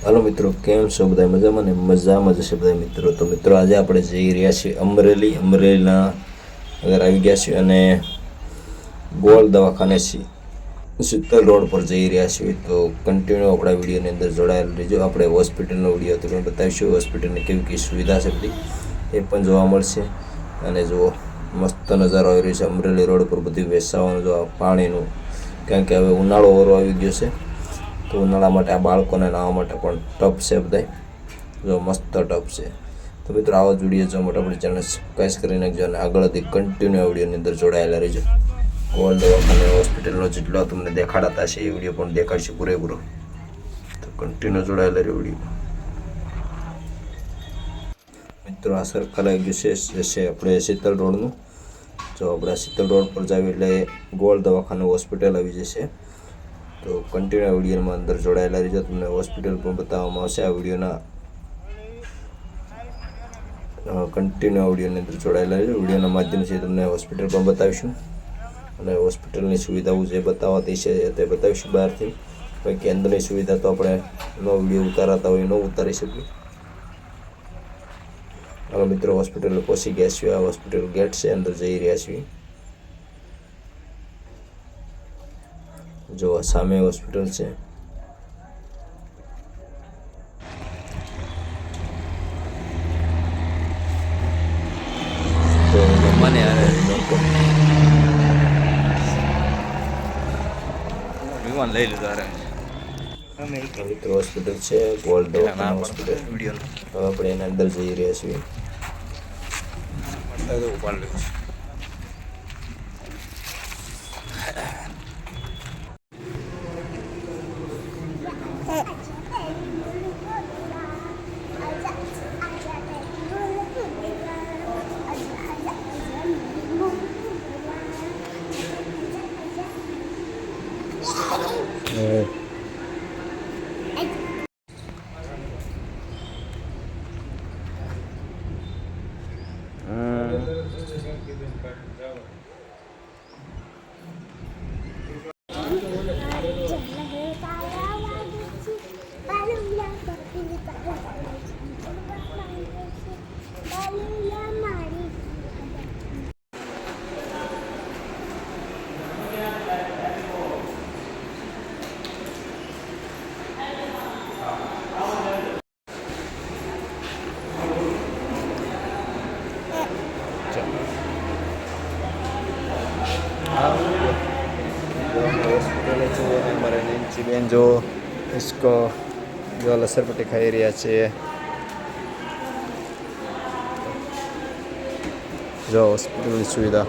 Hello मित्रों, केम छो बधाई मजामां ने मजामां जशे बधाई मित्रों। तो मित्रों आज आपणे जई रह्या छीए अमरेलीना अगर આવી ગયા છીએ અને ગોળ દવાખાને શીતલ રોડ પર જઈ રહ્યા છીએ। તો કન્ટિન્યુ આપણા વિડીયોની અંદર જોડાયેલ રહેજો। આપણે હોસ્પિટલનો વિડીયો તમને બતાવીશું, હોસ્પિટલની કેવી કેવી સુવિધા છે બધી એ પણ જોવા મળશે। અને જુઓ મસ્ત નજારો આવી રહ્યો છે અમરેલી રોડ પર, બધી વેસાવાનું જો પાણીનું, કારણ કે હવે ઉનાળો ઓરો આવી ગયો છે તો ઉનાળા માટે આ બાળકોને નાહવા માટે પણ ટપ છે બધાય, જો મસ્ત ટપ છે। તો મિત્રો આવા જ વિડીયો જોવા માટે આપણી ચેનલ સબસ્ક્રાઈબ કરી નાખજો અને આગળથી કન્ટિન્યુ આ વિડીયોની અંદર જોડાયેલા રહેજો। ગોળ દવાખાને હોસ્પિટલનો જેટલો તમને દેખાડાતા છે એ વિડીયો પણ દેખાડશે પૂરેપૂરો, તો કન્ટિન્યુ જોડાયેલા રહ્યો વિડીયો। મિત્રો આ સર્કલ આવી ગયું છે જે છે આપણે શીતલ રોડનું। જો આપણે શીતલ રોડ પર જાવ એટલે ગોળ દવાખાને હોસ્પિટલ આવી જશે। તો કન્ટિન્યુ વિડીયોમાં અંદર જોડાયેલા રહેજો, તમને હોસ્પિટલ પણ બતાવવામાં આવશે આ વિડીયોના। કન્ટિન્યુ વિડીયોની અંદર જોડાયેલા રહેજો, વિડીયોના માધ્યમથી તમને હોસ્પિટલ પણ બતાવીશું અને હોસ્પિટલની સુવિધાઓ જે બતાવવાતી છે તે બતાવીશું બહારથી। બાકી અંદરની સુવિધા તો આપણે નો વિડીયો ઉતારતા હોય ન ઉતારી શકીએ। હવે મિત્રો હોસ્પિટલ પહોંચી ગયા છીએ, આ હોસ્પિટલ ગેટ છે, અંદર જઈ રહ્યા છીએ। જો સામે હોસ્પિટલ છે। તો મને વિમાન લઈ લીધું અરે મિત્રો હોસ્પિટલ છે ગોલ્ડ દવાખાના હોસ્પિટલ। હવે આપણે એના અંદર જઈ રહ્યા છીએ। हमारे नीची बेन जो इसको जो लसरपट्टी खाई रहा है, जो हॉस्पिटल सुविधा